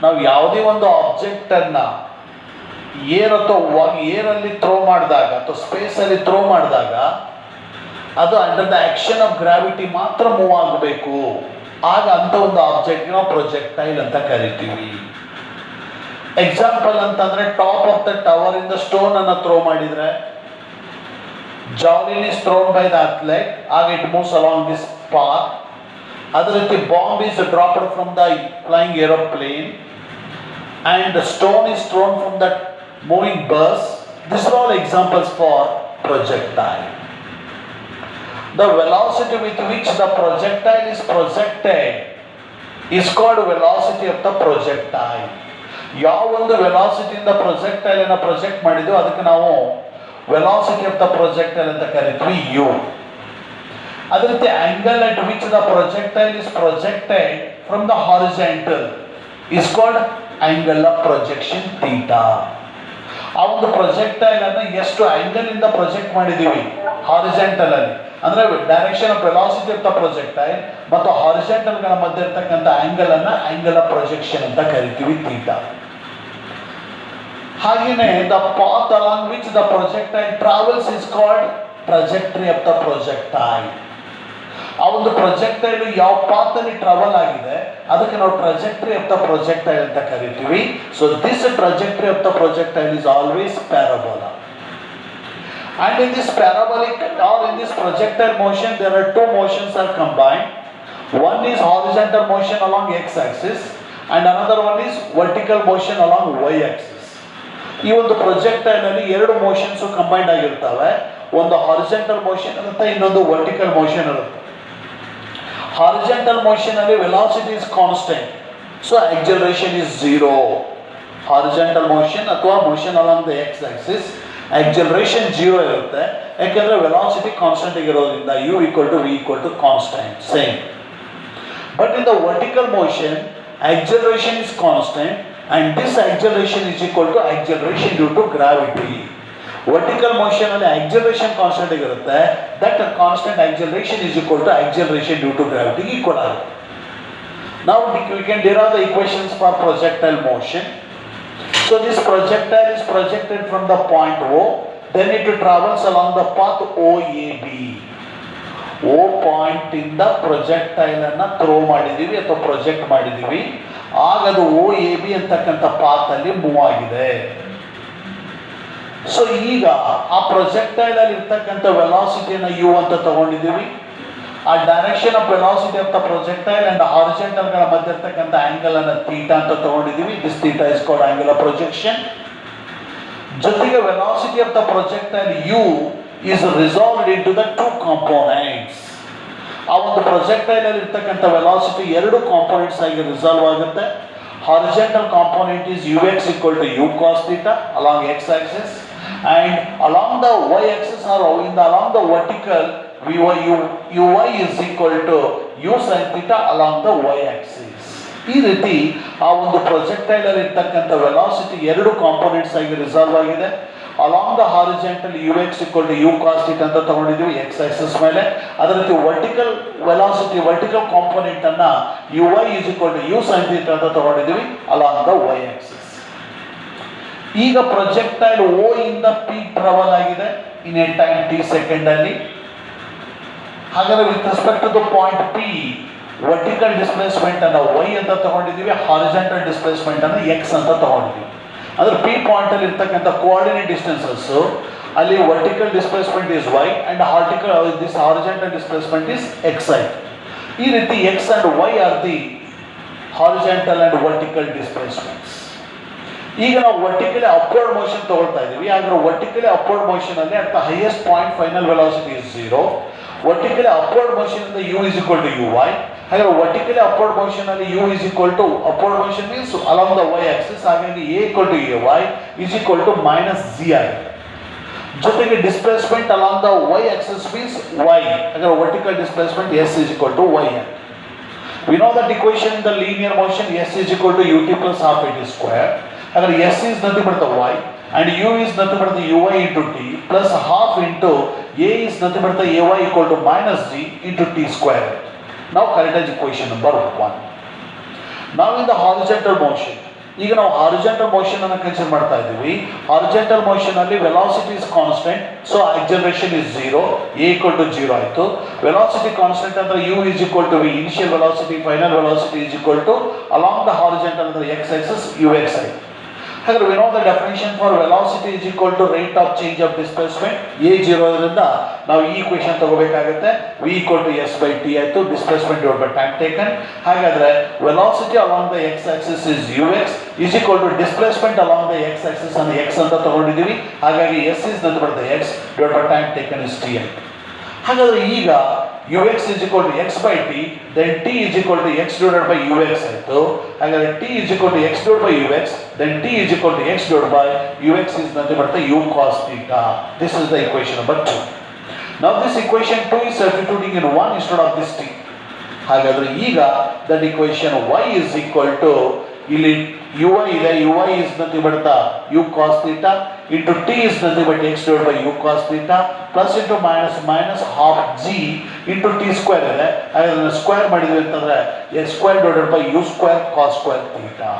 ನಾವು ಯಾವುದೇ ಒಂದು ಆಬ್ಜೆಕ್ಟನ್ನು ಏರ್ ಅಥವಾ ಏರಲ್ಲಿ ಥ್ರೋ ಮಾಡಿದಾಗ ಅಥವಾ ಸ್ಪೇಸಲ್ಲಿ ಥ್ರೋ ಮಾಡಿದಾಗ ಅದು under the action of gravity ಮಾತ್ರ ಮೂವ್ ಆಗಬೇಕು. ಆಗ ಅಂಥ ಒಂದು ಆಬ್ಜೆಕ್ಟ್ ನಾವು ಪ್ರೊಜೆಕ್ಟೈಲ್ ಅಂತ ಕರಿತೀವಿ. ಎಕ್ಸಾಂಪಲ್ ಅಂತಂದರೆ ಟಾಪ್ ಆಫ್ ದ ಟವರ್ ಇಂದ ಸ್ಟೋನನ್ನು ಥ್ರೋ ಮಾಡಿದರೆ javelin is thrown by the athlete, ಆಗ it moves along this path. ಅದೇ ರೀತಿ bomb is dropped from the flying aeroplane and the stone is thrown from that moving bus. These are all examples for projectile. The velocity with which the projectile is projected is called velocity of the projectile. ಯಾವ ಒಂದು velocity ಇಂದ projectile ಅನ್ನು project ಮಾಡಿದ್ವಿ ಅದಕ್ಕೆ ನಾವು velocity of the projectile ಅಂತ ಕರಿತೀವಿ u. ಅದೇ ರೀತಿ angle at which the projectile is projected from the horizontal is called angle of projection theta. ಆ ಒಂದು ಪ್ರೊಜೆಕ್ಟೈಲ್ ಅನ್ನು ಎಷ್ಟು ಆಂಗಲ್ ಇಂದ ಪ್ರೊಜೆಕ್ಟ್ ಮಾಡಿದೀವಿ ಹಾರಿಜಾಂಟಲ್ ಅಲ್ಲಿ, ಅಂದ್ರೆ direction of velocity of the projectile ಮತ್ತು ಹಾರಿಜಾಂಟಲ್ ಗಳ ಮಧ್ಯೆ ಇರತಕ್ಕಂಥ ಆಂಗಲ್ ಅನ್ನ ಆಂಗಲ್ ಆಫ್ ಪ್ರೊಜೆಕ್ಷನ್ ಅಂತ ಕರಿತೀವಿ ಥೀಟಾ. ಹಾಗೇನೆ the path along which the projectile travels is called trajectory of the projectile. ಆ ಒಂದು ಪ್ರೊಜೆಕ್ಟೈಲ್ ಯಾವ ಪಾತ್ ಅಲ್ಲಿ ಟ್ರಾವೆಲ್ ಆಗಿದೆ ಅದಕ್ಕೆ ನಾವು ಟ್ರಜೆಕ್ಟರಿ ಆಫ್ ದ ಪ್ರೊಜೆಕ್ಟೈಲ್ ಅಂತ ಕರಿತೀವಿ. So this trajectory of the projectile is always parabola. And in this parabolic or in this projectile motion there are two motions are combined. One is horizontal motion along x-axis and another one is vertical motion along y-axis. ಈ ಒಂದು projectile ಅಲ್ಲಿ ಎರಡು motions combined ಆಗಿರ್ತವೆ. ಒಂದು horizontal motion ಇರುತ್ತೆ, ಇನ್ನೊಂದು vertical motion ಇರುತ್ತೆ. Horizontal motion ಅಲ್ಲಿ velocity is constant, so acceleration is 0. Horizontal motion ಅಥವಾ motion along the x axis acceleration 0 ಇರುತ್ತೆ, ಯಾಕೆಂದ್ರೆ ವೆಲಾಸಿಟಿ ಕಾನ್ಸ್ಟೆಂಟ್ ಆಗಿರೋದ್ರಿಂದ u = v constant same. But in the vertical motion acceleration is constant and this acceleration is equal to acceleration due to gravity. Vertical motion ಅಲ್ಲಿ acceleration constant ಆಗಿರುತ್ತೆ, that constant acceleration is equal to acceleration due to gravity equal ಆಗುತ್ತೆ. Now we can derive the equations for projectile motion. So this projectile is projected from the point O, then it travels along the path OAB. O point ಇಂದ projectile ಅನ್ನ throw ಮಾಡಿದೀವಿ ಅಥವಾ project ಮಾಡಿದೀವಿ, ಆಗ ಅದು OAB ಅಂತಕ್ಕಂಥ path ಅಲ್ಲಿ move ಆಗಿದೆ. ಸೊ ಈಗ ಆ ಪ್ರೊಜೆಕ್ಟೈಲ್ ಅಲ್ಲಿ ಇರ್ತಕ್ಕಂಥ ವೆಲಾಸಿಟಿಯನ್ನು u ಅಂತ ತಗೊಂಡಿದ್ದೀವಿ. ಆ direction of velocity of the projectile and horizontal ಗಳ ಮಧ್ಯೆ ಇರ್ತಕ್ಕಂಥ ಆಂಗಲ್ ಅನ್ನು ಥೀಟಾ ಅಂತ ತಗೊಂಡಿದ್ದೀವಿ. This theta is called angle of projection. ಜೊತೆಗೆ velocity of the projectile u is resolved into the two components. ಆ ಒಂದು ಪ್ರೊಜೆಕ್ಟೈಲ್ ಅಲ್ಲಿ ಇರ್ತಕ್ಕಂಥ ವೆಲಾಸಿಟಿ ಎರಡು ಕಾಂಪೋನೆಂಟ್ಸ್ ಆಗಿ ರಿಸಾಲ್ವ್ ಆಗುತ್ತೆ. Horizontal component is ux = u cos theta along x axis and along the y axis or along the vertical uy is equal to u sin theta along the y axis. ಈ ರೀತಿ ಆ ಒಂದು projectile ಅಲ್ಲಿ ಇರ್ತಕ್ಕಂಥ velocity ಎರಡು components ಆಗಿ resolve ಆಗಿದೆ. Along the horizontal ux = u cos theta ಅಂತ ತಗೊಂಡಿದ್ದೀವಿ x ಆಕ್ಸಿಸ್ ಮೇಲೆ. ಅದೇ ರೀತಿ ವರ್ಟಿಕಲ್ ವೆಲಾಸಿಟಿ ವರ್ಟಿಕಲ್ ಕಾಂಪೋನೆಂಟ್ ಅನ್ನ uy = u sin theta ಅಂತ ತಗೊಂಡಿದ್ದೀವಿ ಅಲಾಂಗ್ ದ y ಆಕ್ಸಿಸ್. ಈಗ ಪ್ರೊಜೆಕ್ಟೈಲ್ O ಇಂದ P ಟ್ರಾವೆಲ್ ಆಗಿದೆ in a time t second ಅಲ್ಲಿ. ಹಾಗಾದ್ರೆ with respect to the point P vertical displacement ಅನ್ನು y ಅಂತ ತಗೊಂಡಿದ್ದೀವಿ, ಹಾರಿಜಾಂಟಲ್ ಡಿಸ್ಪ್ಲೇಸ್ಮೆಂಟ್ ಅನ್ನು x ಅಂತ ತಗೊಂಡಿದ್ದೀವಿ. ಅಂದ್ರೆ P ಪಾಯಿಂಟ್ ಅಲ್ಲಿ ಇರ್ತಕ್ಕಂಥ ಕೋಆರ್ಡಿನೇಟ್ ಡಿಸ್ಟೆನ್ಸಸ್ ಅಲ್ಲಿ vertical displacement is y and horizontal displacement is xi. ಈ ರೀತಿ x and y are the horizontal and vertical displacements. ಈಗ ನಾವು ವರ್ಟಿಕಲಿ ಅಪ್ವರ್ಡ್ ಮೋಷನ್ ತಗೊಳ್ತಾ ಇದೀವಿ. ಆದ್ರೆ ವರ್ಟಿಕಲಿ ಅಪ್ವರ್ಡ್ ಮೋಷನ್ ಅಲ್ಲಿ at the highest point final velocity is 0. Vertically upward motion ಇಂದ u = uy. ಹಾಗಾದ್ರೆ ವರ್ಟಿಕಲಿ ಅಪ್ವರ್ಡ್ ಮೋಷನ್ ಅಲ್ಲಿ u = upward motion means along the y Axis, ಹಾಗಾಗಿ a = ay - zi. ಜೊತೆಗೆ displacement along the y Axis means y, ಹಾಗಾದ್ರೆ vertical displacement s = y. We know that equation in the linear motion s = ut + half at square. ಹಾಗಾದ್ರೆ s is nothing but the y and u is nothing but the uy into t plus half into a is nothing but the ay = -g into t square. Now correct as equation number 1. Now in the horizontal motion ಈಗ ನಾವು horizontal motion ಅನ್ನು consider ಮಾಡ್ತಾ ಇದ್ದೀವಿ. Horizontal motion ಅಲ್ಲಿ velocity is constant, so acceleration is 0, a equal to 0 ಆಯಿತು. Velocity constant ಅಂದ್ರೆ u is equal to v, initial velocity final velocity is equal to along the horizontal ಅಂದ್ರೆ x axis ux ಆಯಿತು. ಹಾಗಾದ್ರೆ we know the definition for velocity is equal to rate of change of displacement. a 0 ಇದರಿಂದ ನಾವು ಈ equation ತಗೋಬೇಕಾಗುತ್ತೆ. v equal to s by t ಆಯಿತು, displacement divide by time taken. ಹಾಗಾದ್ರೆ velocity along the x axis is ux is equal to displacement along the x axis ಅನ್ನು x ಅಂತ ತಗೊಂಡಿದ್ದೀವಿ. ಹಾಗಾಗಿ s is nothing but the x divided by time taken is t ಆಯಿತು. ಹಾಗಾದ್ರೆ ಈಗ ux is equal to x by t, then t is equal to x divided by ux ಆಯಿತು. ಹಾಗಾದ್ರೆ t is equal to x divided by ux, then t is equal to x divided by ux is nothing but the u cos theta. This is the equation number 2. Now this equation 2 is substituting in 1 instead of this t. ಹಾಗಾದ್ರೆ ಈಗ that equation y is equal to ಇಲ್ಲಿ ui ಇದೆ, ui is nothing but the u cos theta into t is nothing but x divided by u cos theta plus into minus minus half g into t square ಇದೆ. ಅದನ್ನ square ಮಾಡಿದ್ವಿ ಅಂತಂದ್ರೆ x square divided by u square cos square theta.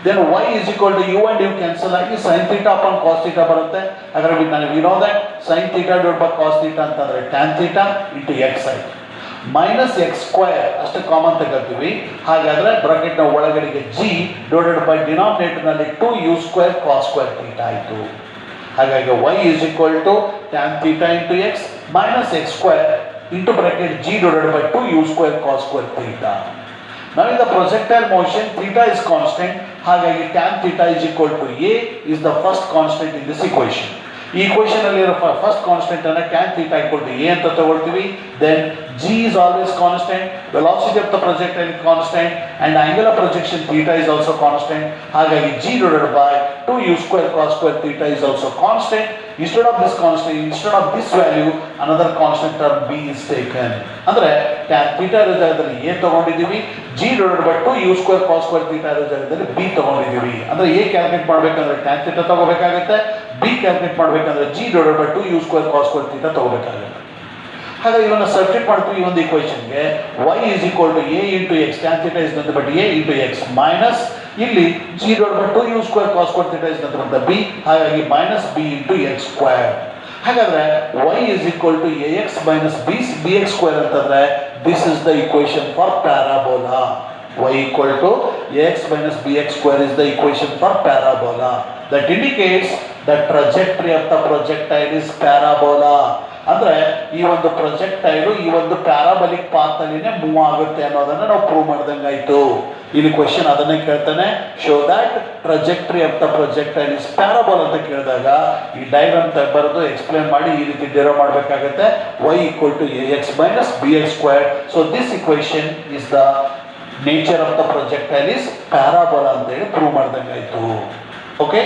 Then y is equal to u and u cancel ಆಗಿ sin theta upon cos theta ಬರುತ್ತೆ. ಹಾಗಾದ್ರೆ we know that sin theta divided by cos theta ಅಂತಂದ್ರೆ tan theta into x ಆಯ್ತು. Minus X square ಅಷ್ಟು common ತಗೋತೀವಿ. ಹಾಗಾದ್ರೆ bracket ನ ಒಳಗಡೆಗೆ g ಡಿವೈಡೆಡ್ ಬೈ ಡಿನಾಮಿನೇಟರ್ ನಲ್ಲಿ 2u square cos square theta ಆಯಿತು. ಹಾಗಾಗಿ y is equal to tan theta into x minus x square into bracket g divided by 2u square cos square theta. Now in the projectile motion theta is constant. ಹಾಗಾಗಿ tan theta is equal to a is the first constant in this equation. ಈ equation ಅಲ್ಲಿರೋ first constant ಅನ್ನು tan theta equal to a ಅಂತ ತಗೊಳ್ತೀವಿ. Then g is always constant, velocity of the projectile is constant and angle of projection theta is also constant. ಹಾಗಾಗಿ g divided by 2u square cos square theta is also constant. Instead of this constant, instead of this value, another constant term b is taken. ಅಂದ್ರೆ tan theta ಇರೋ ಜಾಗದಲ್ಲಿ a ತಗೊಂಡಿದ್ದೀವಿ, g divided by 2u square cos square theta ಇರೋ ಜಾಗದಲ್ಲಿ b ತಗೊಂಡಿದ್ದೀವಿ. ಅಂದ್ರೆ a calculate ಮಾಡಬೇಕಂದ್ರೆ tan theta ತಗೋಬೇಕಾಗುತ್ತೆ, b calculate ಮಾಡಬೇಕಂದ್ರೆ g divided by 2u square cos square theta ತಗೋಬೇಕಾಗುತ್ತೆ. ಹಾಗಾಗಿ ಇವನ್ನ ಸಬ್ಸ್ಟಿಟ್ಯೂಟ್ ಮಾಡ್ತೀವಿ ಈ ಒಂದು ಇಕ್ವೇಷನ್ಗೆ. y is equal to a into x, tan theta is nothing but a into x minus ಇಲ್ಲಿ g divided by 2u square cos square theta is nothing but b, ಹಾಗಾಗಿ minus b into x square. ಹಾಗಾದ್ರೆ y is equal to ax minus bx square ಅಂತಂದ್ರೆ this is the equation for parabola. y equal to ax minus bx square is the equation for parabola. That indicates the trajectory of the projectile is parabola. ಅಂದ್ರೆ ಈ ಒಂದು projectile ಈ ಒಂದು ಪ್ಯಾರಾಬಲಿಕ್ path ಅಲ್ಲಿನೇ move ಆಗುತ್ತೆ ಅನ್ನೋದನ್ನ ನಾವು prove ಮಾಡ್ದಂಗಾಯ್ತು. ಇಲ್ಲಿ question ಅದನ್ನೇ ಕೇಳ್ತಾನೆ, show that trajectory of the projectile is parabola ಅಂತ ಕೇಳಿದಾಗ ಈ ಡಯಾಗ್ರಾಮ್ ಬರೆದು ಎಕ್ಸ್ಪ್ಲೇನ್ ಮಾಡಿ ಈ ರೀತಿ ಡಿರೈವ್ ಮಾಡಬೇಕಾಗುತ್ತೆ. y equal to ax minus bx square. So this equation is the nature of the projectile is parabola ಅಂತ ಹೇಳಿ ಪ್ರೂವ್ ಮಾಡ್ದಂಗಾಯ್ತು. ಓಕೆ.